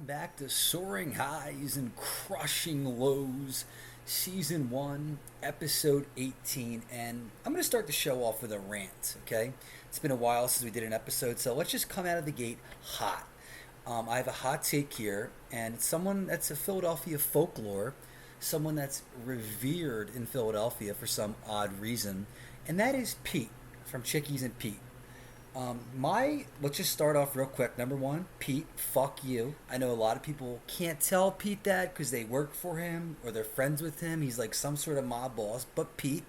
back to Soaring Highs and Crushing Lows, Season 1, Episode 18. And I'm going to start the show off with a rant, okay? It's been a while since we did an episode, so let's just come out of the gate hot. I have a hot take here, and it's someone that's a Philadelphia folklore, someone that's revered in Philadelphia for some odd reason, and that is Pete from Chickies and Pete. Let's just start off real quick. Number one, Pete, fuck you. I know a lot of people can't tell Pete that because they work for him or they're friends with him. He's like some sort of mob boss. But Pete,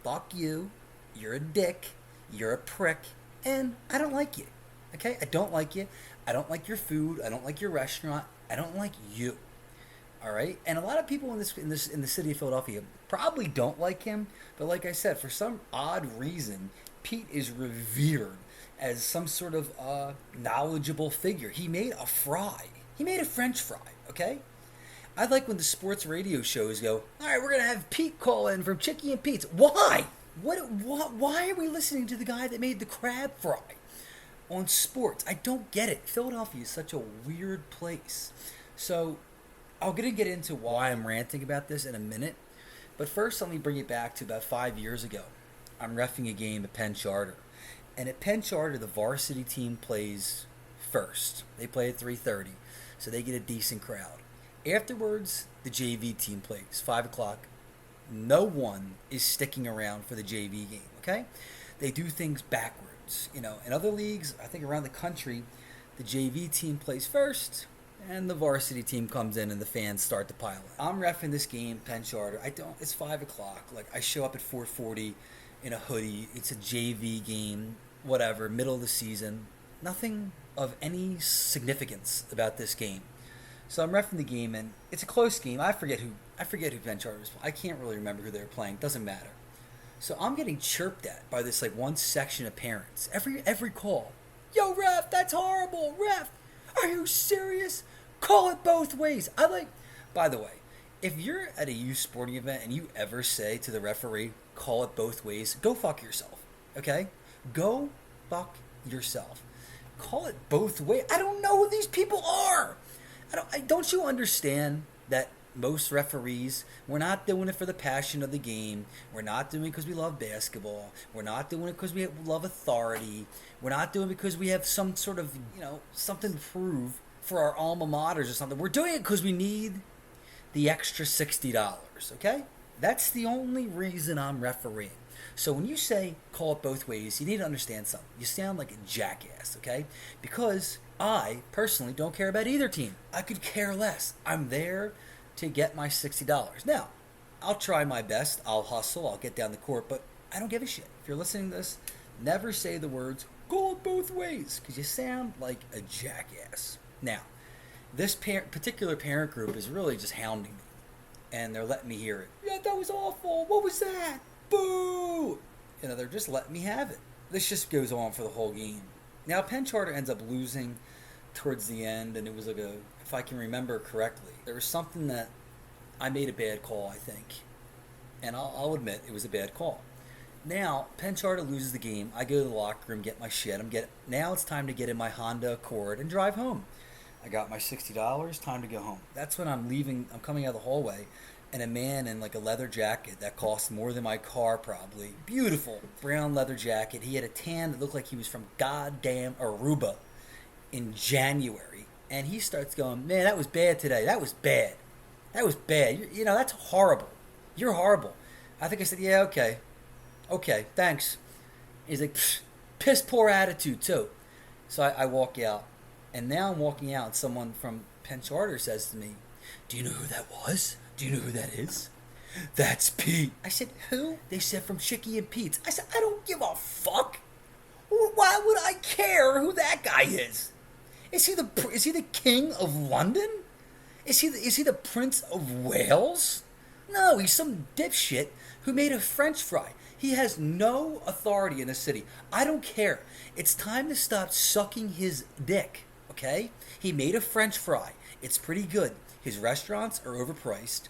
fuck you. You're a dick. You're a prick. And I don't like you. Okay? I don't like you. I don't like your food. I don't like your restaurant. I don't like you. All right? And a lot of people in the city of Philadelphia probably don't like him. But like I said, for some odd reason, Pete is revered as some sort of knowledgeable figure. He made a fry. He made a French fry, okay? I like when the sports radio shows go, all right, we're going to have Pete call in from Chickie and Pete's. Why? Why are we listening to the guy that made the crab fry on sports? I don't get it. Philadelphia is such a weird place. So I'm going to get into why I'm ranting about this in a minute. But first, let me bring it back to about 5 years ago. I'm reffing a game at Penn Charter. And at Penn Charter, the varsity team plays first. They play at 3:30, so they get a decent crowd. Afterwards, the JV team plays 5 o'clock. No one is sticking around for the JV game. Okay, they do things backwards. You know, in other leagues, I think around the country, the JV team plays first, and the varsity team comes in, and the fans start to pile in. I'm reffing this game, Penn Charter. It's 5 o'clock. Like I show up at 4:40 in a hoodie. It's a JV game. Whatever, middle of the season, nothing of any significance about this game. So I'm reffing the game, and it's a close game. I forget who Penn Charter was playing. I can't really remember who they were playing. Doesn't matter. So I'm getting chirped at by this like one section of parents. Every call, yo ref, that's horrible. Ref, are you serious? Call it both ways. By the way, if you're at a youth sporting event and you ever say to the referee, call it both ways, go fuck yourself. Okay? Go fuck yourself. Call it both ways. I don't know who these people are. Don't you understand that most referees, we're not doing it for the passion of the game. We're not doing it because we love basketball. We're not doing it because we love authority. We're not doing it because we have some sort of, something to prove for our alma maters or something. We're doing it because we need the extra $60, okay? That's the only reason I'm refereeing. So when you say call it both ways, you need to understand something. You sound like a jackass, okay? Because I personally don't care about either team. I could care less. I'm there to get my $60. Now, I'll try my best. I'll hustle. I'll get down the court. But I don't give a shit. If you're listening to this, never say the words call it both ways because you sound like a jackass. Now, this particular parent group is really just hounding me. And they're letting me hear it. Yeah, that was awful. What was that? Boo! They're just letting me have it. This just goes on for the whole game. Now, Penn Charter ends up losing towards the end, and it was if I can remember correctly, there was something that I made a bad call, I think. And I'll admit it was a bad call. Now, Penn Charter loses the game. I go to the locker room, get my shit. Now it's time to get in my Honda Accord and drive home. I got my $60, time to go home. That's when I'm leaving. I'm coming out of the hallway. And a man in like a leather jacket that cost more than my car probably. Beautiful brown leather jacket. He had a tan that looked like he was from goddamn Aruba in January. And he starts going, man, that was bad today. That was bad. That was bad. That's horrible. You're horrible. I think I said, yeah, okay. Okay, thanks. He's like, piss poor attitude too. So I walk out. And now I'm walking out and someone from Penn Charter says to me, do you know who that was? Do you know who that is? That's Pete. I said, who? They said from Chickie and Pete's. I said, I don't give a fuck. Why would I care who that guy is? Is he the king of London? Is he the Prince of Wales? No, he's some dipshit who made a French fry. He has no authority in the city. I don't care. It's time to stop sucking his dick, okay? He made a French fry. It's pretty good. His restaurants are overpriced.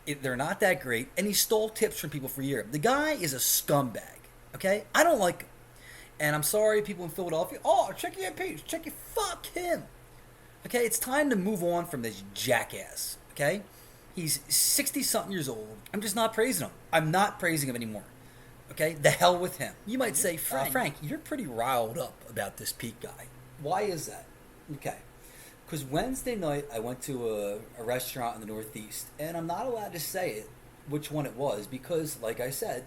They're not that great. And he stole tips from people for years. The guy is a scumbag. Okay? I don't like him. And I'm sorry, people in Philadelphia. Oh, Chickie and Pete's. Chickie, fuck him. Okay, it's time to move on from this jackass. Okay, he's 60-something years old. I'm just not praising him. I'm not praising him anymore. Okay, the hell with him. You might say, Frank, you're pretty riled up about this Pete guy. Why is that? Okay, because Wednesday night I went to a restaurant in the Northeast, and I'm not allowed to say it, which one it was, because, like I said,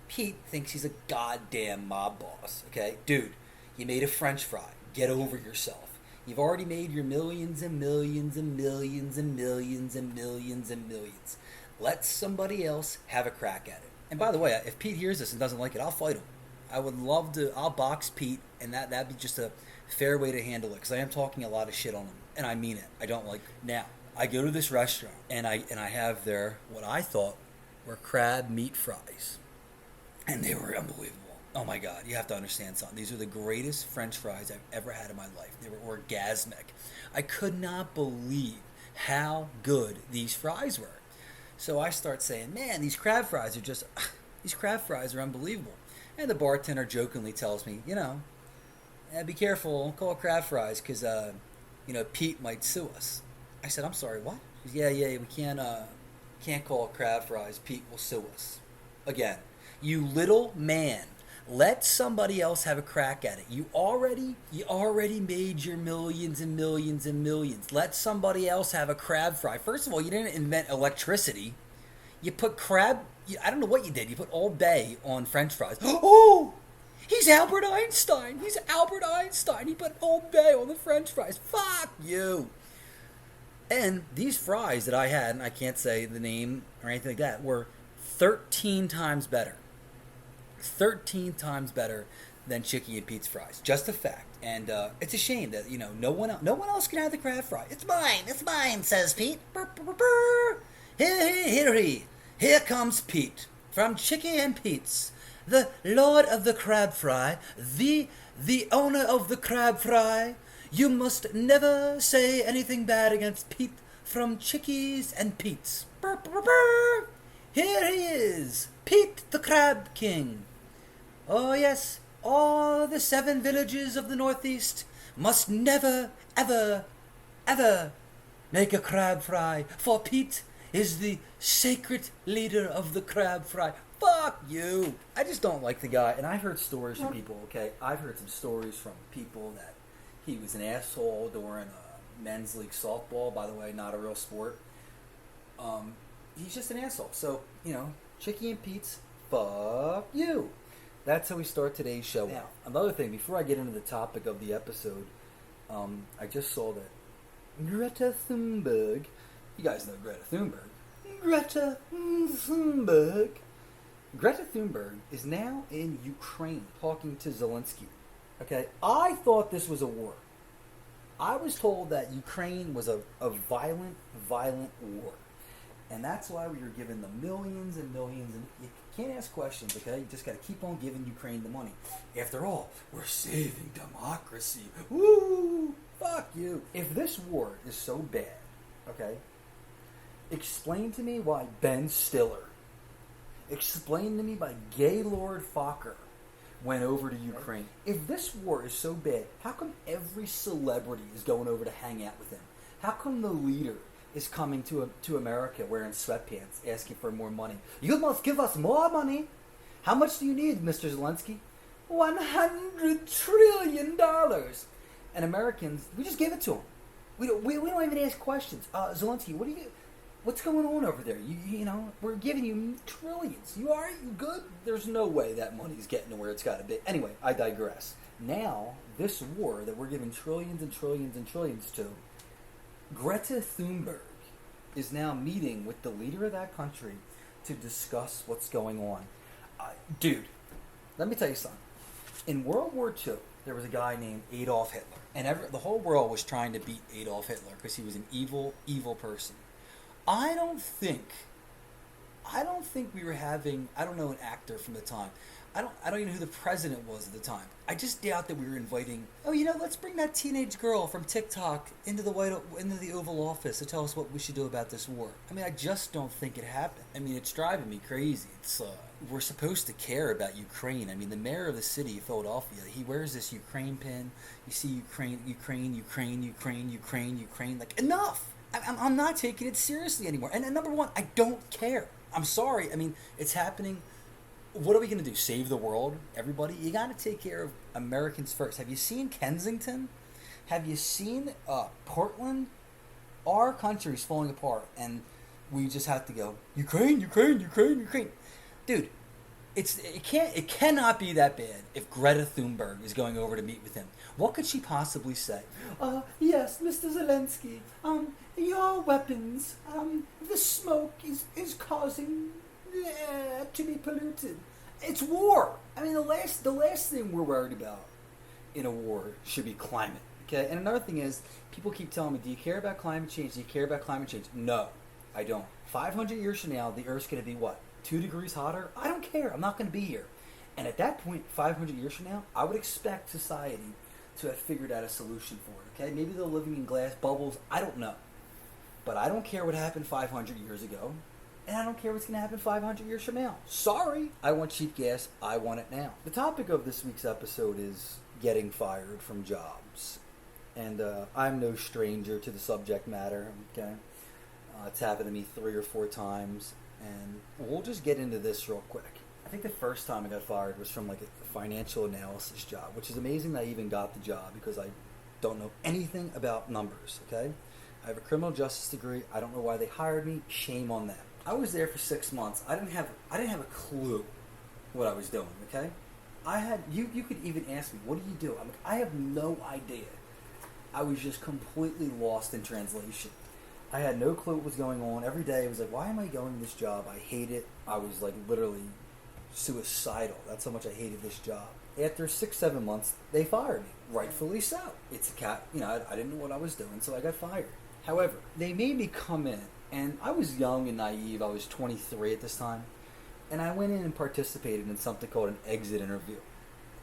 Pete thinks he's a goddamn mob boss. Okay, dude, you made a French fry. Get over yourself. You've already made your millions and millions and millions and millions and millions and millions. Let somebody else have a crack at it. And by the way, if Pete hears this and doesn't like it, I'll fight him. I would love to. I'll box Pete, and that'd be just a fair way to handle it, because I am talking a lot of shit on him, and I mean it. I don't like it. Now, I go to this restaurant, and I have their what I thought were crab meat fries, and they were unbelievable. Oh my God, you have to understand something. These are the greatest French fries I've ever had in my life. They were orgasmic. I could not believe how good these fries were. So I start saying, man, these crab fries are unbelievable. And the bartender jokingly tells me, be careful, don't call it crab fries, because, Pete might sue us. I said, I'm sorry, what? He goes, yeah, we can't call it crab fries. Pete will sue us. Again, you little man. Let somebody else have a crack at it. You already made your millions and millions and millions. Let somebody else have a crab fry. First of all, you didn't invent electricity. You put I don't know what you did. You put Old Bay on French fries. Oh, he's Albert Einstein. He put Old Bay on the French fries. Fuck you. And these fries that I had, and I can't say the name or anything like that, were 13 times better. 13 times better than Chicky and Pete's fries. Just a fact. And it's a shame that, no one else can have the crab fry. It's mine, says Pete. Burr, burr, burr. Here comes Pete from Chicky and Pete's, the lord of the crab fry, the owner of the crab fry. You must never say anything bad against Pete from Chickies and Pete's. Burr, burr, burr. Here he is, Pete the Crab King. Oh yes, all the 7 villages of the Northeast must never, ever, ever make a crab fry, for Pete is the sacred leader of the crab fry. Fuck you. I just don't like the guy, and I've heard stories from people, okay? I've heard some stories from people that he was an asshole during men's league softball, by the way, not a real sport. He's just an asshole. So, Chicky and Pete's, fuck you. That's how we start today's show. Now, another thing, before I get into the topic of the episode, I just saw that Greta Thunberg, you guys know Greta Thunberg. Greta Thunberg is now in Ukraine talking to Zelensky. Okay, I thought this was a war. I was told that Ukraine was a violent war. And that's why we were given the millions and millions. And you can't ask questions, okay? You just got to keep on giving Ukraine the money. After all, we're saving democracy. Woo! Fuck you. If this war is so bad, okay, explain to me why Ben Stiller, explain to me why Gaylord Fokker went over to Ukraine. If this war is so bad, how come every celebrity is going over to hang out with him? How come the leader is coming to America wearing sweatpants, asking for more money? You must give us more money. How much do you need, Mr. Zelensky? $100 trillion. And Americans, we just give it to him. We don't even ask questions. Zelensky, what's going on over there? We're giving you trillions. You all right? You good? There's no way that money's getting to where it's got to be. Anyway, I digress. Now, this war that we're giving trillions and trillions and trillions to, Greta Thunberg is now meeting with the leader of that country to discuss what's going on. Dude, let me tell you something. In World War II, there was a guy named Adolf Hitler. And the whole world was trying to beat Adolf Hitler because he was an evil, evil person. I don't think we were having, I don't know an actor from the time. I don't even know who the president was at the time. I just doubt that we were inviting. Oh, let's bring that teenage girl from TikTok into the Oval Office to tell us what we should do about this war. I mean, I just don't think it happened. I mean, it's driving me crazy. We're supposed to care about Ukraine. I mean, the mayor of the city of Philadelphia, he wears this Ukraine pin. You see Ukraine, Ukraine, Ukraine, Ukraine, Ukraine, Ukraine. Like, enough. I'm not taking it seriously anymore. And number one, I don't care. I'm sorry. I mean, it's happening. What are we going to do? Save the world? Everybody? You got to take care of Americans first. Have you seen Kensington? Have you seen Portland? Our country's falling apart, and we just have to go, Ukraine, Ukraine, Ukraine, Ukraine. Dude, it cannot be that bad if Greta Thunberg is going over to meet with him. What could she possibly say? Yes, Mr. Zelensky, your weapons, the smoke is causing to be polluted. It's war. I mean, the last thing we're worried about in a war should be climate. Okay, and another thing is, people keep telling me, do you care about climate change? Do you care about climate change? No, I don't. 500 years from now, the Earth's going to be what? 2 degrees hotter? I don't care. I'm not going to be here. And at that point, 500 years from now, I would expect society to have figured out a solution for it. Okay, maybe they're living in glass bubbles. I don't know. But I don't care what happened 500 years ago. And I don't care what's going to happen 500 years from now. Sorry. I want cheap gas. I want it now. The topic of this week's episode is getting fired from jobs. And I'm no stranger to the subject matter. Okay, it's happened to me 3 or 4 times. And we'll just get into this real quick. I think the first time I got fired was from like a financial analysis job, which is amazing that I even got the job because I don't know anything about numbers. Okay, I have a criminal justice degree. I don't know why they hired me. Shame on them. I was there for 6 months. I didn't have a clue what I was doing. Okay, you could even ask me, what do you do? I'm like, I have no idea. I was just completely lost in translation. I had no clue what was going on. Every day I was like, why am I going to this job? I hate it. I was like literally suicidal. That's how much I hated this job. After 6-7 months, they fired me. Rightfully so. It's a cat. I didn't know what I was doing, so I got fired. However, they made me come in, and I was young and naive. I was 23 at this time. And I went in and participated in something called an exit interview.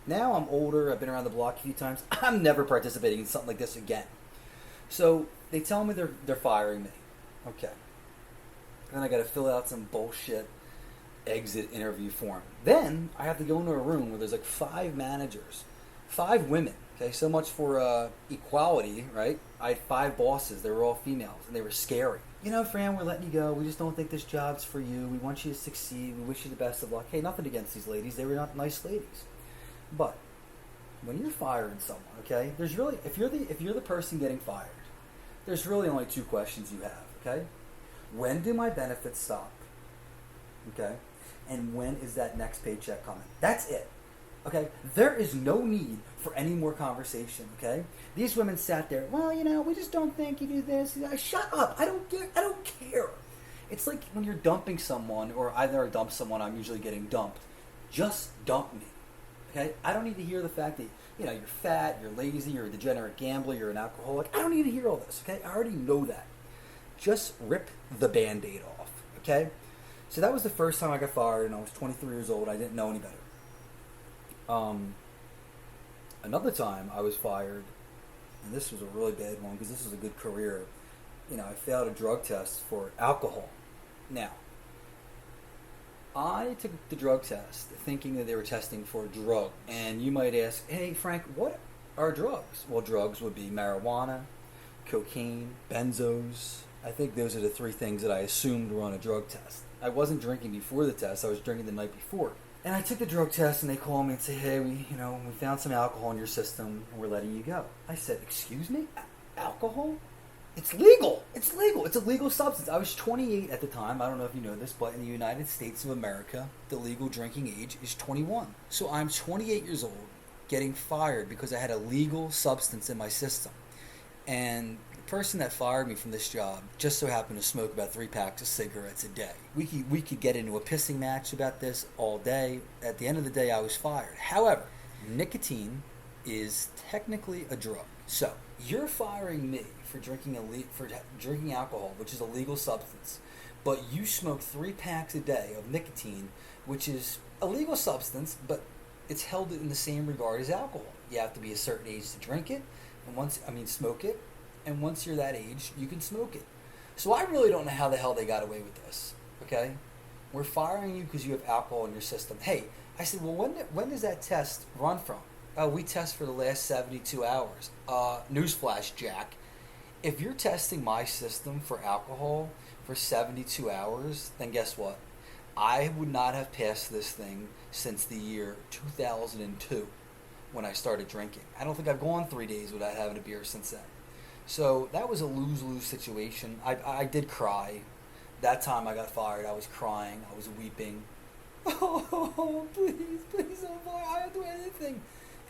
Now I'm older. I've been around the block a few times. I'm never participating in something like this again. So they tell me they're firing me. Okay. Then I got to fill out some bullshit exit interview form. Then I have to go into a room where there's like 5 managers, 5 women. Okay, so much for equality, right? I had 5 bosses. They were all females, and they were scary. Fran, we're letting you go. We just don't think this job's for you. We want you to succeed. We wish you the best of luck. Hey, nothing against these ladies. They were not nice ladies. But when you're firing someone, okay, there's really, if you're the person getting fired, there's really only 2 questions you have, okay? When do my benefits stop? Okay? And when is that next paycheck coming? That's it. Okay? There is no need for any more conversation, okay? These women sat there, well, we just don't think you do this. Shut up. I don't care. It's like when you're dumping someone, or I never dump someone, I'm usually getting dumped. Just dump me. Okay? I don't need to hear the fact that, you're fat, you're lazy, you're a degenerate gambler, you're an alcoholic. I don't need to hear all this, okay? I already know that. Just rip the Band-Aid off, okay? So that was the first time I got fired, and I was 23 years old. I didn't know any better. Another time I was fired, and this was a really bad one because this was a good career. I failed a drug test for alcohol. Now, I took the drug test thinking that they were testing for a drug. And you might ask, hey, Frank, what are drugs? Well, drugs would be marijuana, cocaine, benzos. I think those are the 3 things that I assumed were on a drug test. I wasn't drinking before the test. I was drinking the night before. And I took the drug test, and they called me and said, hey, we found some alcohol in your system, and we're letting you go. I said, excuse me? Alcohol? It's legal. It's legal. It's a legal substance. I was 28 at the time. I don't know if you know this, but in the United States of America, the legal drinking age is 21. So I'm 28 years old, getting fired because I had a legal substance in my system. And the person that fired me from this job just so happened to smoke about 3 packs of cigarettes a day. We could get into a pissing match about this all day. At the end of the day, I was fired. However, nicotine is technically a drug. So You're firing me for drinking alcohol, which is a legal substance, but you smoke 3 packs a day of nicotine, which is a legal substance, but it's held in the same regard as alcohol. You have to be a certain age to drink it, and smoke it, and once you're that age, you can smoke it. So I really don't know how the hell they got away with this. Okay, we're firing you because you have alcohol in your system. Hey, I said, well, when does that test run from? Oh, we test for the last 72 hours. Newsflash, Jack. If you're testing my system for alcohol for 72 hours, then guess what? I would not have passed this thing since the year 2002 when I started drinking. I don't think I've gone 3 days without having a beer since then. So that was a lose-lose situation. I did cry. That time I got fired, I was crying. I was weeping. Oh, please don't fire. I don't do anything.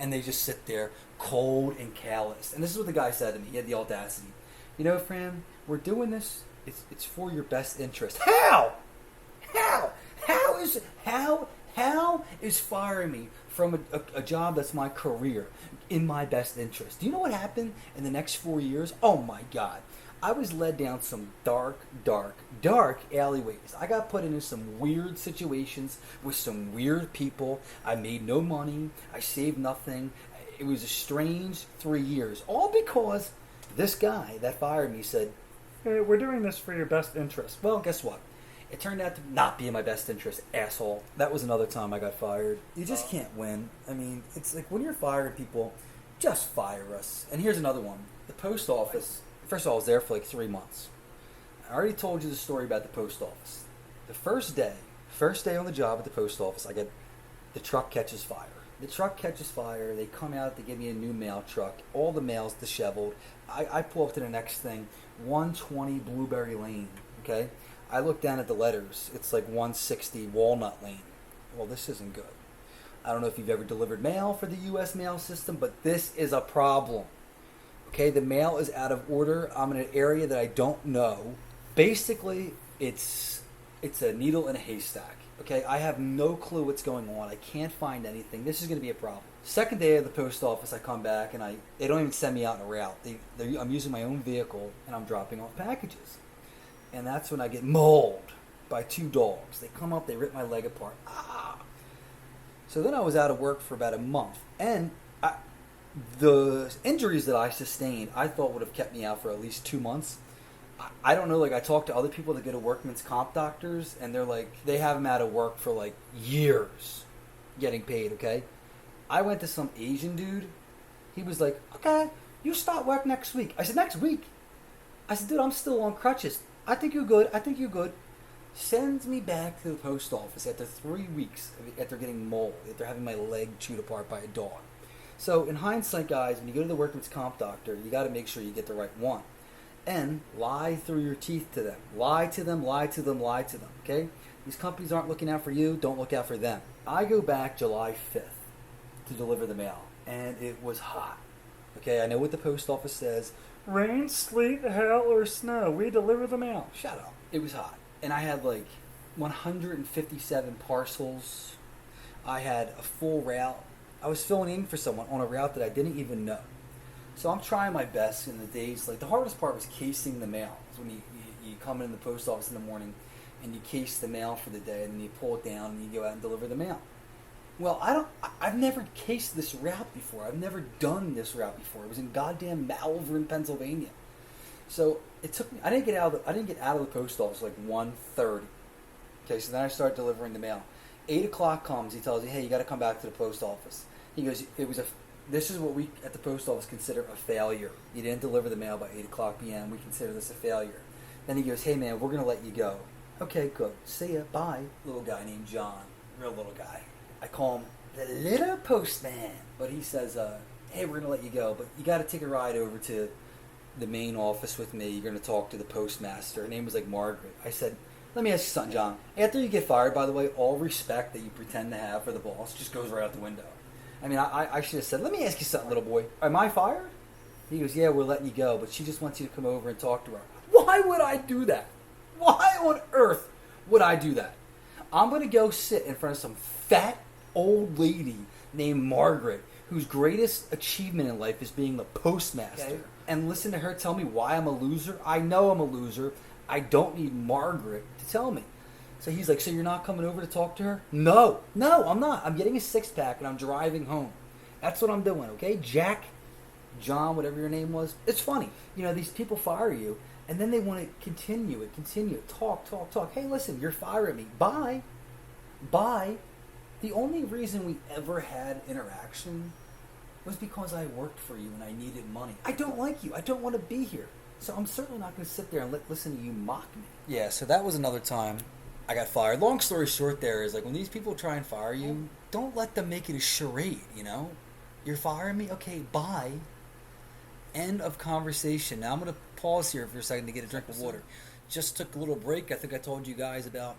And they just sit there cold and callous. And this is what the guy said to me. He had the audacity. You know, Fran, we're doing this. It's for your best interest. How? How is firing me from a job that's my career in my best interest? Do you know what happened in the next 4 years? Oh my God. I was led down some dark alleyways. I got put into some weird situations with some weird people. I made no money. I saved nothing. It was a strange 3 years. All because this guy that fired me said, hey, we're doing this for your best interest. Well, guess what? It turned out to not be in my best interest, asshole. That was another time I got fired. You just can't win. I mean, it's like when you're firing people, just fire us. And here's another one. The post office. First of all, I was there for like 3 months. I already told you the story about the post office. The first day on the job at the post office, I get the truck catches fire. The truck catches fire. They come out. They give me a new mail truck. All the mail's disheveled. I pull up to the next thing, 120 Blueberry Lane. Okay, I look down at the letters. It's like 160 Walnut Lane. Well, this isn't good. I don't know if you've ever delivered mail for the U.S. mail system, but this is a problem. Okay, the mail is out of order. I'm in an area that I don't know. Basically, it's a needle in a haystack. Okay, I have no clue what's going on. I can't find anything. This is going to be a problem. Second day of the post office, I come back and they don't even send me out in a route. I'm using my own vehicle and I'm dropping off packages. And that's when I get mauled by 2 dogs. They come up, they rip my leg apart. So then I was out of work for about a month. And the injuries that I sustained, I thought would have kept me out for at least 2 months. I don't know, like I talked to other people that go to workman's comp doctors, and they're like, they have them out of work for like years getting paid, okay? I went to some Asian dude. He was like, okay, you start work next week. I said, next week? I said, dude, I'm still on crutches. I think you're good. Sends me back to the post office after 3 weeks after getting mauled, after having my leg chewed apart by a dog. So in hindsight, guys, when you go to the workman's comp doctor, you got to make sure you get the right one. And lie through your teeth to them. Lie to them, okay? These companies aren't looking out for you. Don't look out for them. I go back July 5th to deliver the mail, and it was hot. Okay, I know what the post office says. Rain, sleet, hail, or snow. We deliver the mail. Shut up. It was hot. And I had like 157 parcels. I had a full route. I was filling in for someone on a route that I didn't even know. So I'm trying my best in the days. Like the hardest part was casing the mail. It's when you come in the post office in the morning and you case the mail for the day, and then you pull it down and you go out and deliver the mail. Well, I've never cased this route before. I've never done this route before. It was in goddamn Malvern, Pennsylvania. So it took me. I didn't get out of the post office like 1:30. Okay, so then I start delivering the mail. 8 o'clock comes. He tells you, hey, you got to come back to the post office. He goes, this is what we at the post office consider a failure. You didn't deliver the mail by 8 o'clock p.m. We consider this a failure. Then he goes, hey, man, we're going to let you go. Okay, good. See ya. Bye. Little guy named John. Real little guy. I call him the little postman. But he says, hey, we're going to let you go, but you got to take a ride over to the main office with me. You're going to talk to the postmaster. Her name was like Margaret. I said, let me ask you something, John. After you get fired, by the way, all respect that you pretend to have for the boss just goes right out the window. I mean, I should have said, let me ask you something, little boy. Am I fired? He goes, yeah, we're letting you go, but she just wants you to come over and talk to her. Why would I do that? Why on earth would I do that? I'm going to go sit in front of some fat old lady named Margaret, whose greatest achievement in life is being the postmaster. Okay. and listen to her tell me why I'm a loser. I know I'm a loser. I don't need Margaret to tell me. So he's like, so you're not coming over to talk to her? No, I'm not. I'm getting a 6-pack and I'm driving home. That's what I'm doing, okay? Jack, John, whatever your name was. It's funny. These people fire you and then they want to continue it. Talk. Hey, listen, you're firing me. Bye. The only reason we ever had interaction was because I worked for you and I needed money. I don't like you. I don't want to be here. So I'm certainly not going to sit there and listen to you mock me. Yeah, so that was another time I got fired. Long story short there is, like, when these people try and fire you, don't let them make it a charade, You're firing me? Okay, bye. End of conversation. Now I'm going to pause here for a second to get a drink of water. Just took a little break. I think I told you guys about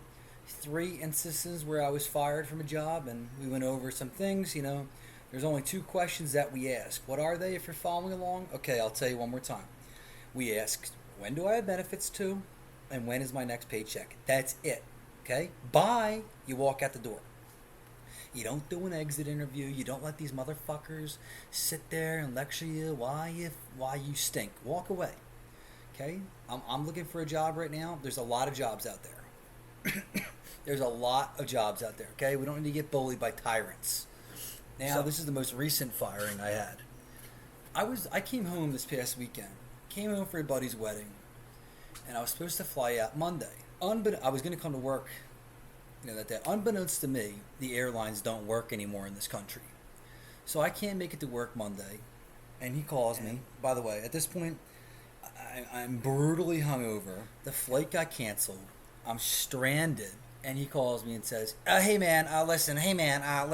3 instances where I was fired from a job, and we went over some things, There's only 2 questions that we ask. What are they if you're following along? Okay, I'll tell you one more time. We ask, when do I have benefits to? And when is my next paycheck? That's it. Okay? Bye. You walk out the door. You don't do an exit interview. You don't let these motherfuckers sit there and lecture you why you stink. Walk away. Okay? I'm looking for a job right now. There's a lot of jobs out there. There's a lot of jobs out there. Okay? We don't need to get bullied by tyrants. Now, this is the most recent firing I had. I came home this past weekend. Came home for a buddy's wedding, and I was supposed to fly out Monday. I was going to come to work, that day. Unbeknownst to me, the airlines don't work anymore in this country, so I can't make it to work Monday. And he calls me. By the way, at this point, I'm brutally hungover. The flight got canceled. I'm stranded, and he calls me and says, "Hey man,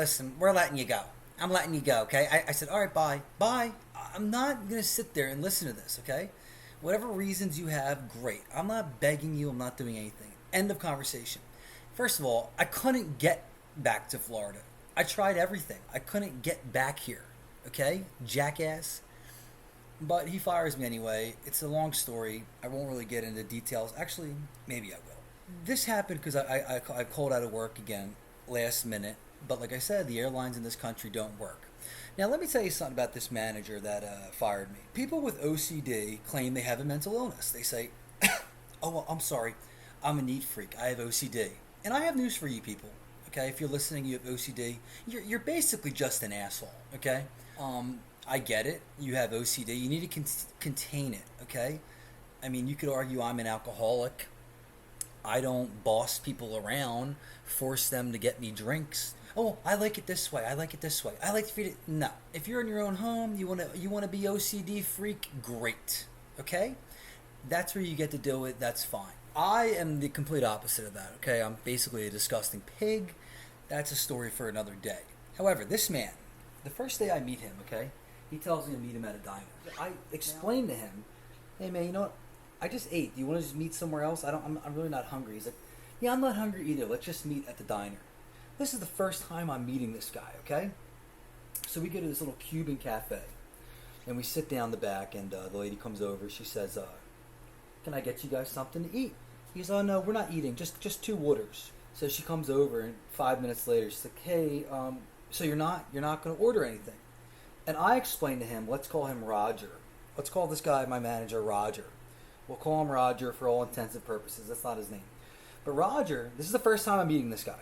listen. We're letting you go. I'm letting you go, okay?" I said, all right, bye. I'm not going to sit there and listen to this, okay? Whatever reasons you have, great. I'm not begging you. I'm not doing anything. End of conversation. First of all, I couldn't get back to Florida. I tried everything. I couldn't get back here, okay? Jackass. But he fires me anyway. It's a long story. I won't really get into details. Actually, maybe I will. This happened because I called out of work again last minute. But like I said, the airlines in this country don't work. Now, let me tell you something about this manager that fired me. People with OCD claim they have a mental illness. They say, oh, well, I'm sorry. I'm a neat freak. I have OCD. And I have news for you people. Okay, if you're listening, you have OCD. You're basically just an asshole. Okay? I get it. You have OCD. You need to contain it. Okay? I mean, you could argue I'm an alcoholic. I don't boss people around, force them to get me drinks. Oh, I like it this way. I like to feed it. No. If you're in your own home, you want to be OCD freak, great. Okay? That's where you get to do it. That's fine. I am the complete opposite of that. Okay? I'm basically a disgusting pig. That's a story for another day. However, this man, the first day I meet him, okay, he tells me to meet him at a diner. I explained to him, hey man, you know what? I just ate. Do you want to just meet somewhere else? I'm really not hungry. He's like, yeah, I'm not hungry either. Let's just meet at the diner. This is the first time I'm meeting this guy, okay? So we go to this little Cuban cafe, and we sit down the back, and the lady comes over. She says, can I get you guys something to eat? He goes, oh, no, we're not eating, just 2 waters. So she comes over, and 5 minutes later, she's like, hey, so you're not going to order anything? And I explained to him, let's call him Roger. Let's call this guy, my manager, Roger. We'll call him Roger for all intents and purposes. That's not his name. But Roger, this is the first time I'm meeting this guy.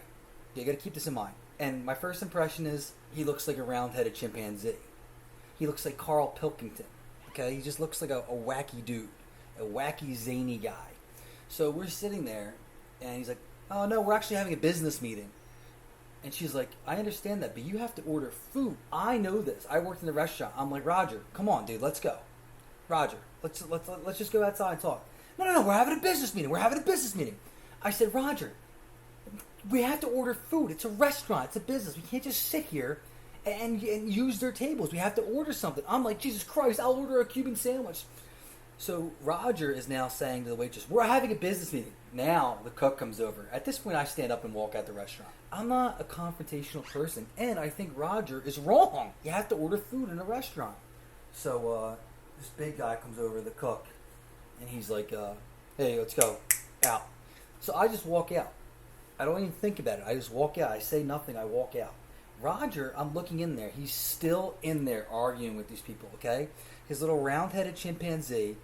You got to keep this in mind. And my first impression is he looks like a round-headed chimpanzee. He looks like Carl Pilkington. Okay, he just looks like a wacky dude, a wacky zany guy. So we're sitting there, and he's like, "Oh no, we're actually having a business meeting." And she's like, "I understand that, but you have to order food. I know this. I worked in the restaurant." I'm like, "Roger, come on, dude, let's go. Roger, let's just go outside and talk." No, we're having a business meeting. I said, "Roger, we have to order food. It's a restaurant. It's a business. We can't just sit here and use their tables. We have to order something." I'm like, Jesus Christ, I'll order a Cuban sandwich. So Roger is now saying to the waitress, "We're having a business meeting." Now the cook comes over. At this point, I stand up and walk out the restaurant. I'm not a confrontational person, and I think Roger is wrong. You have to order food in a restaurant. So this big guy comes over, the cook, and he's like, "Hey, let's go out." So I just walk out. I don't even think about it. I just walk out. I say nothing. I walk out. Roger, I'm looking in there. He's still in there arguing with these people, okay? His little round-headed chimpanzee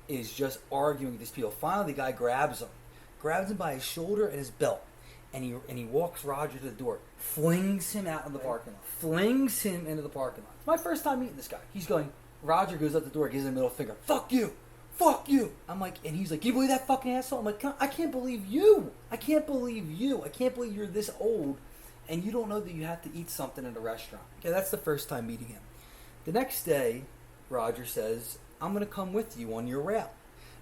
is just arguing with these people. Finally, the guy grabs him by his shoulder and his belt, and he walks Roger to the door, flings him out of the parking lot, flings him into the parking lot. It's my first time meeting this guy. He's going, Roger goes up the door, gives him a middle finger, fuck you! Fuck you! I'm like, and he's like, you believe that fucking asshole? I'm like, I can't believe you! I can't believe you! I can't believe you're this old and you don't know that you have to eat something at a restaurant. Okay, that's the first time meeting him. The next day, Roger says, I'm going to come with you on your route.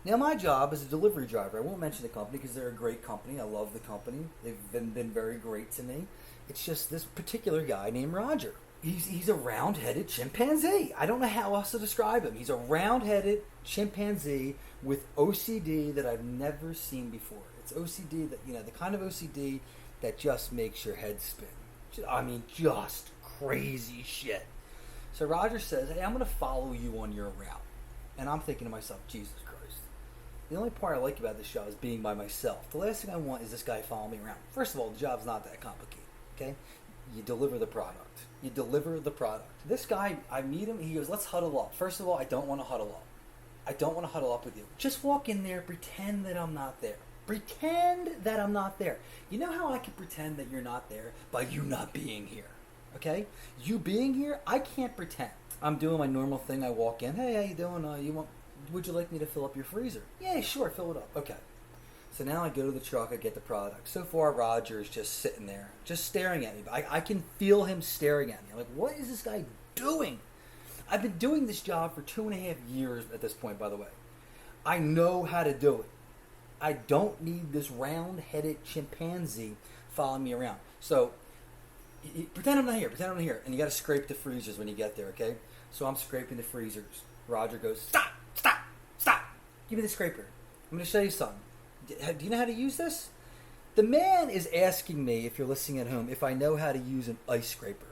Now, my job is a delivery driver. I won't mention the company because they're a great company. I love the company. They've been very great to me. It's just this particular guy named Roger. He's a round-headed chimpanzee. I don't know how else to describe him. He's a round-headed chimpanzee with OCD that I've never seen before. It's OCD that, the kind of OCD that just makes your head spin. I mean, just crazy shit. So Roger says, hey, I'm going to follow you on your route. And I'm thinking to myself, Jesus Christ. The only part I like about this show is being by myself. The last thing I want is this guy following me around. First of all, the job's not that complicated, okay? You deliver the product. You deliver the product. This guy, I meet him, he goes, let's huddle up. First of all, I don't want to huddle up. I don't want to huddle up with you. Just walk in there, pretend that I'm not there. Pretend that I'm not there. You know how I can pretend that you're not there? By you not being here. Okay? You being here, I can't pretend. I'm doing my normal thing. I walk in. Hey, how you doing? Would you like me to fill up your freezer? Yeah, sure, fill it up. Okay. So now I go to the truck, I get the product. So far, Roger is just sitting there, just staring at me. I can feel him staring at me. I'm like, what is this guy doing? I've been doing this job for 2.5 years at this point, by the way. I know how to do it. I don't need this round-headed chimpanzee following me around. So, pretend I'm not here, And you got to scrape the freezers when you get there, okay? So I'm scraping the freezers. Roger goes, stop! Give me the scraper. I'm going to show you something. Do you know how to use this? The man is asking me, if you're listening at home, if I know how to use an ice scraper.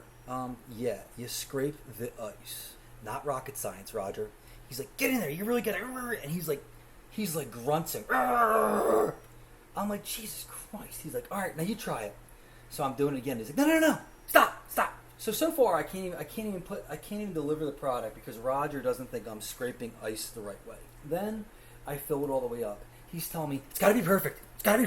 Yeah, you scrape the ice. Not rocket science, Roger. He's like, get in there, you really get it. And he's like grunting. I'm like, Jesus Christ. He's like, all right, now you try it. So I'm doing it again. He's like, no, stop. So far I can't even deliver the product because Roger doesn't think I'm scraping ice the right way. Then I fill it all the way up. He's telling me, it's gotta be perfect. I'm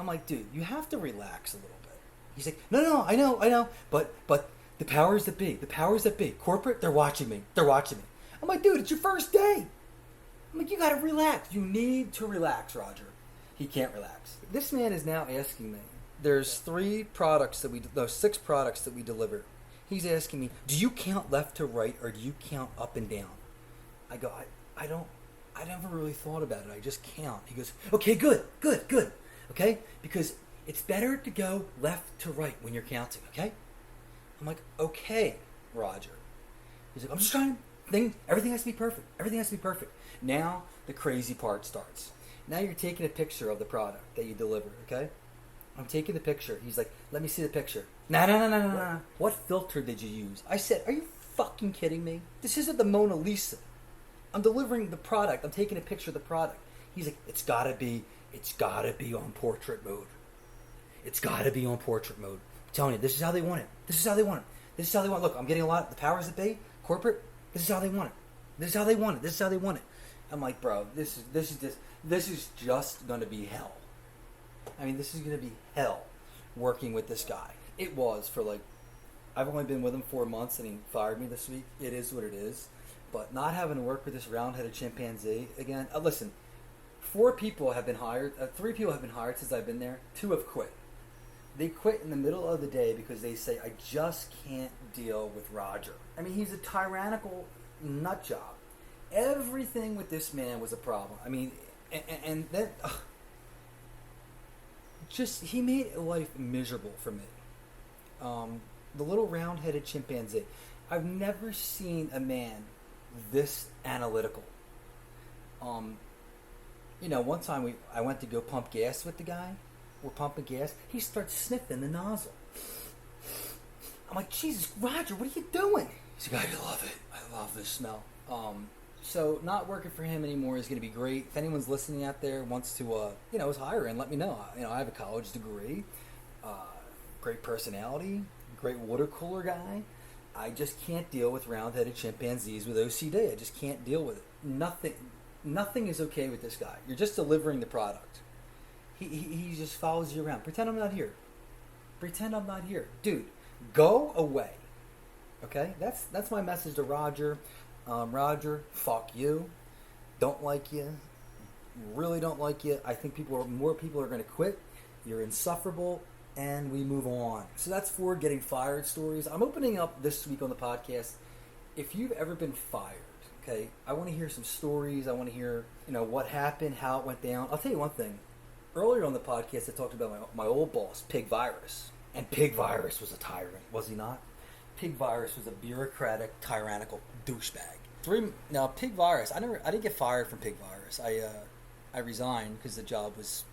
like, dude, you have to relax a little bit. He's like, no, I know, but the powers that be, corporate, they're watching me. I'm like, dude, it's your first day. I'm like, you gotta relax. You need to relax, Roger. He can't relax. This man is now asking me, there's 6 products that we deliver. He's asking me, do you count left to right or do you count up and down? I go, I never really thought about it. I just count. He goes, okay, good. Okay? Because it's better to go left to right when you're counting, okay? I'm like, okay, Roger. He's like, I'm just trying. Everything has to be perfect. Now the crazy part starts. Now you're taking a picture of the product that you deliver, okay? I'm taking the picture. He's like, let me see the picture. No. What filter did you use? I said, are you fucking kidding me? This isn't the Mona Lisa. I'm delivering the product. I'm taking a picture of the product. He's like, it's gotta be on portrait mode. I'm telling you, this is how they want it. Look, I'm getting a lot. The powers that be, corporate, this is how they want it. I'm like, bro, this is just gonna be hell. I mean, this is gonna be hell working with this guy. It was for I've only been with him 4 months and he fired me this week. It is what it is. But not having to work with this round-headed chimpanzee again. Listen, 3 people have been hired since I've been there. 2 have quit. They quit in the middle of the day because they say, I just can't deal with Roger. I mean, he's a tyrannical nut job. Everything with this man was a problem. I mean, and then he made life miserable for me. The little round-headed chimpanzee. I've never seen a man this analytical. One time I went to go pump gas with the guy. We're pumping gas. He starts sniffing the nozzle. I'm like, Jesus, Roger, what are you doing? He's like, I love it. I love this smell. So not working for him anymore is going to be great. If anyone's listening out there wants to, is hiring, let me know. I have a college degree. great personality, great water cooler guy. I just can't deal with round-headed chimpanzees with OCD. I just can't deal with it. Nothing is okay with this guy. You're just delivering the product. He just follows you around. Pretend I'm not here. Pretend I'm not here. Dude, go away. Okay? That's my message to Roger. Roger, fuck you. Don't like you. Really don't like you. I think more people are going to quit. You're insufferable, and we move on. So that's 4 getting fired stories. I'm opening up this week on the podcast. If you've ever been fired, okay, I want to hear some stories. I want to hear, what happened, how it went down. I'll tell you one thing. Earlier on the podcast, I talked about my old boss, Pig Virus. And Pig Virus was a tyrant, was he not? Pig Virus was a bureaucratic, tyrannical douchebag. Now, Pig Virus, I didn't get fired from Pig Virus. I resigned because the job was,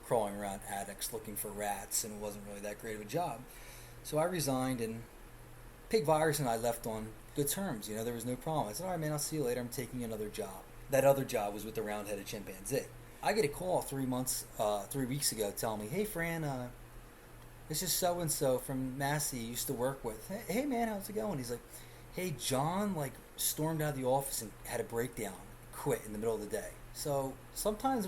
crawling around attics looking for rats, and it wasn't really that great of a job. So I resigned, and Pig Virus and I left on good terms. There was no problem. I said, all right, man, I'll see you later. I'm taking another job. That other job was with the round-headed chimpanzee. I get a call 3 weeks ago telling me, hey, Fran, this is so-and-so from Massey you used to work with. Hey, man, how's it going? He's like, hey, John, stormed out of the office and had a breakdown, quit in the middle of the day. So sometimes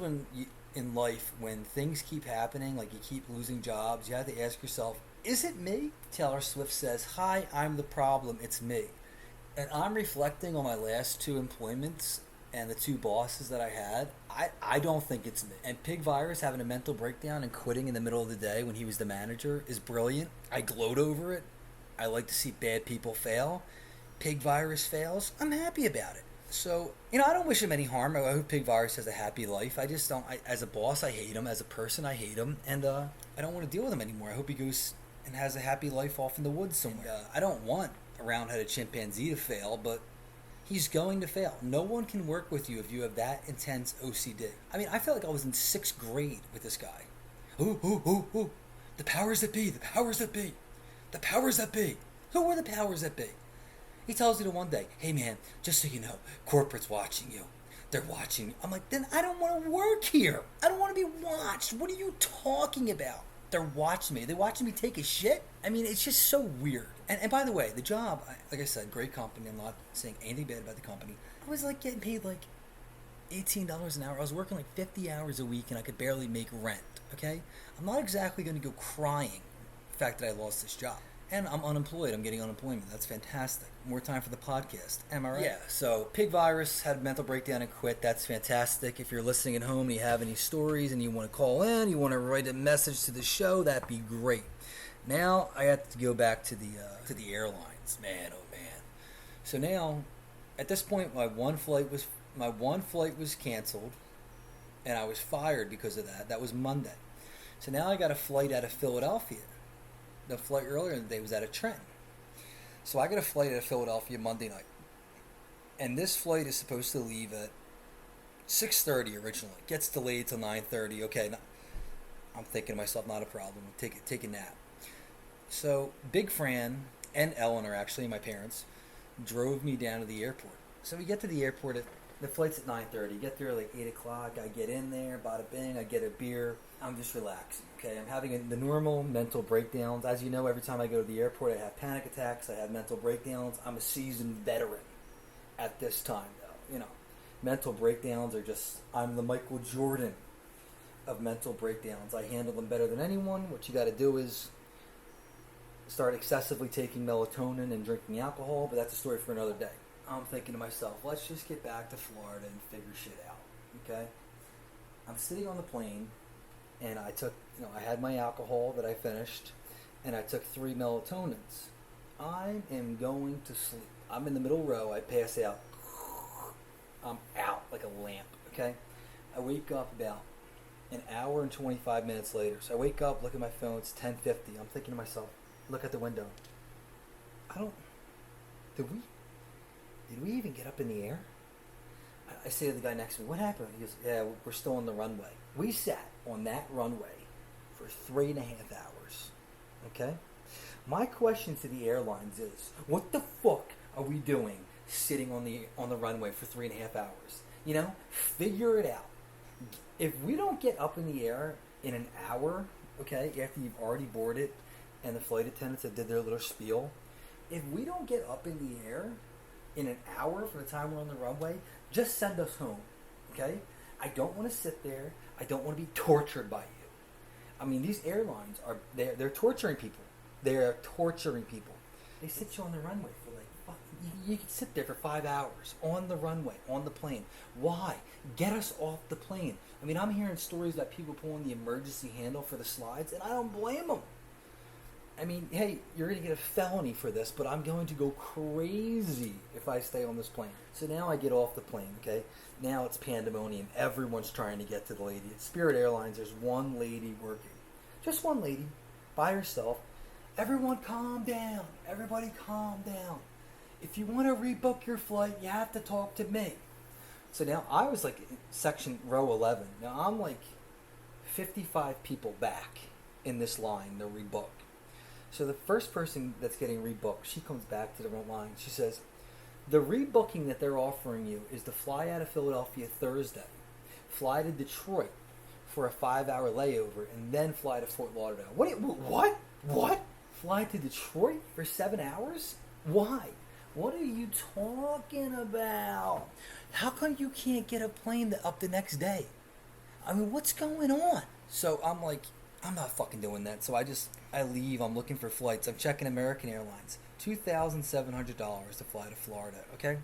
in life, when things keep happening, like you keep losing jobs, you have to ask yourself, is it me? Taylor Swift says, hi, I'm the problem, it's me. And I'm reflecting on my last 2 employments and the 2 bosses that I had. I don't think it's me. And Pig Virus having a mental breakdown and quitting in the middle of the day when he was the manager is brilliant. I gloat over it. I like to see bad people fail. Pig Virus fails. I'm happy about it. So, I don't wish him any harm. I hope Pig Virus has a happy life. I just don't. As a boss, I hate him. As a person, I hate him. And I don't want to deal with him anymore. I hope he goes and has a happy life off in the woods somewhere. I don't want a round-headed chimpanzee to fail, but he's going to fail. No one can work with you if you have that intense OCD. I mean, I felt like I was in 6th grade with this guy. Ooh. The powers that be. The powers that be. The powers that be. Who are the powers that be? He tells you the one day, hey man, just so you know, corporate's watching you. They're watching you. I'm like, then I don't want to work here. I don't want to be watched. What are you talking about? They're watching me. They're watching me take a shit? I mean, it's just so weird. And by the way, the job, like I said, great company. I'm not saying anything bad about the company. I was getting paid $18 an hour. I was working 50 hours a week and I could barely make rent, okay? I'm not exactly going to go crying the fact that I lost this job. And I'm unemployed. I'm getting unemployment. That's fantastic. More time for the podcast. Am I right? Yeah. So Pig Virus had a mental breakdown and quit. That's fantastic. If you're listening at home and you have any stories and you want to call in, you want to write a message to the show, that'd be great. Now I have to go back to the airlines. Man, oh man. So now, at this point, my one flight was canceled, and I was fired because of that. That was Monday. So now I got a flight out of Philadelphia. The flight earlier in the day was out of Trenton. So I got a flight out of Philadelphia Monday night. And this flight is supposed to leave at 6:30 originally. Gets delayed till 9:30. Okay, I'm thinking to myself, not a problem. Take a nap. So Big Fran and Eleanor, actually, my parents, drove me down to the airport. So we get to the airport the flight's at 9:30. Get there 8 o'clock. I get in there, bada bing. I get a beer. I'm just relaxing. Okay, I'm having the normal mental breakdowns. As you know, every time I go to the airport, I have panic attacks. I have mental breakdowns. I'm a seasoned veteran at this time, though. Mental breakdowns are I'm the Michael Jordan of mental breakdowns. I handle them better than anyone. What you got to do is start excessively taking melatonin and drinking alcohol, but that's a story for another day. I'm thinking to myself, let's just get back to Florida and figure shit out, okay? I'm sitting on the plane, and I took, I had my alcohol that I finished, and I took 3 melatonins. I am going to sleep. I'm in the middle row. I pass out. I'm out like a lamp, okay? I wake up about an hour and 25 minutes later. So I wake up, look at my phone. It's 10:50. I'm thinking to myself, look at the window. Did we even get up in the air? I say to the guy next to me, what happened? He goes, yeah, we're still on the runway. We sat on that runway for 3.5 hours, okay? My question to the airlines is, what the fuck are we doing sitting on the runway for 3.5 hours? Figure it out. If we don't get up in the air in an hour, okay, after you've already boarded, and the flight attendants that did their little spiel. If we don't get up in the air in an hour from the time we're on the runway, just send us home, okay? I don't want to sit there. I don't want to be tortured by you. I mean, these airlines they're torturing people. They're torturing people. They sit you on the runway for like, fuck, you could sit there for 5 hours on the runway, on the plane. Why? Get us off the plane. I mean, I'm hearing stories about people pulling the emergency handle for the slides, and I don't blame them. I mean, hey, you're going to get a felony for this, but I'm going to go crazy if I stay on this plane. So now I get off the plane, okay? Now it's pandemonium. Everyone's trying to get to the lady. At Spirit Airlines, there's one lady working. Just one lady, by herself. Everyone calm down. Everybody calm down. If you want to rebook your flight, you have to talk to me. So now I was like section row 11. Now I'm like 55 people back in this line to rebook. So the first person that's getting rebooked, she comes back to the front line. She says, the rebooking that they're offering you is to fly out of Philadelphia Thursday, fly to Detroit for a 5-hour layover, and then fly to Fort Lauderdale. What? Fly to Detroit for 7 hours? Why? What are you talking about? How come you can't get a plane up the next day? I mean, what's going on? So I'm like, I'm not fucking doing that. So I leave. I'm looking for flights. I'm checking American Airlines. $2,700 to fly to Florida, okay?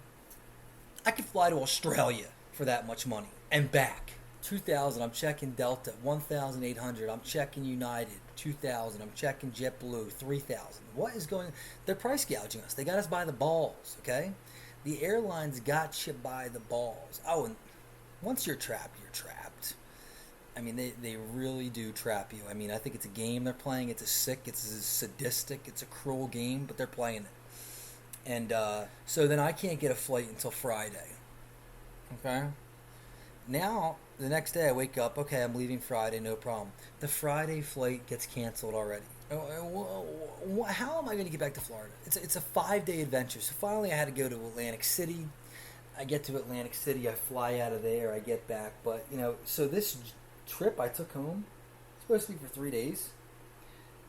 I could fly to Australia for that much money and back. $2,000. I'm checking Delta. $1,800. I'm checking United. $2,000. I'm checking JetBlue. $3,000. What is going on? They're price gouging us. They got us by the balls, okay? The airlines got you by the balls. Oh, and once you're trapped, you're trapped. I mean, they really do trap you. I mean, I think it's a game they're playing. It's a sadistic, it's a cruel game, but they're playing it. And so then I can't get a flight until Friday. Okay? Now, the next day I wake up, okay, I'm leaving Friday, no problem. The Friday flight gets canceled already. How am I going to get back to Florida? It's a 5-day adventure. So finally I had to go to Atlantic City. I get to Atlantic City, I fly out of there, I get back. But, so this trip I took home, supposed to be for 3 days,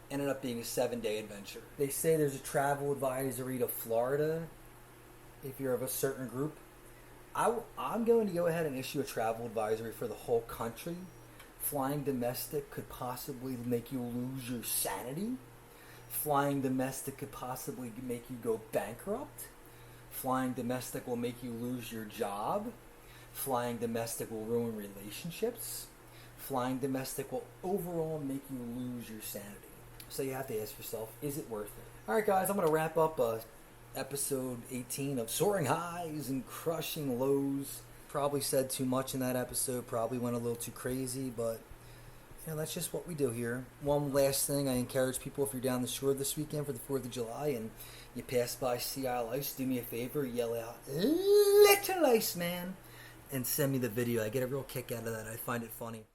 ended up being a 7-day adventure. They say there's a travel advisory to Florida if you're of a certain group. I'm going to go ahead and issue a travel advisory for the whole country. Flying domestic could possibly make you lose your sanity. Flying domestic could possibly make you go bankrupt. Flying domestic will make you lose your job. Flying domestic will ruin relationships. Flying domestic will overall make you lose your sanity. So you have to ask yourself, is it worth it? Alright guys, I'm going to wrap up episode 18 of Soaring Highs and Crushing Lows. Probably said too much in that episode, probably went a little too crazy, but that's just what we do here. One last thing, I encourage people, if you're down the shore this weekend for the 4th of July and you pass by Sea Isle Ice, do me a favor, yell out, "Little Ice Man," and send me the video. I get a real kick out of that. I find it funny.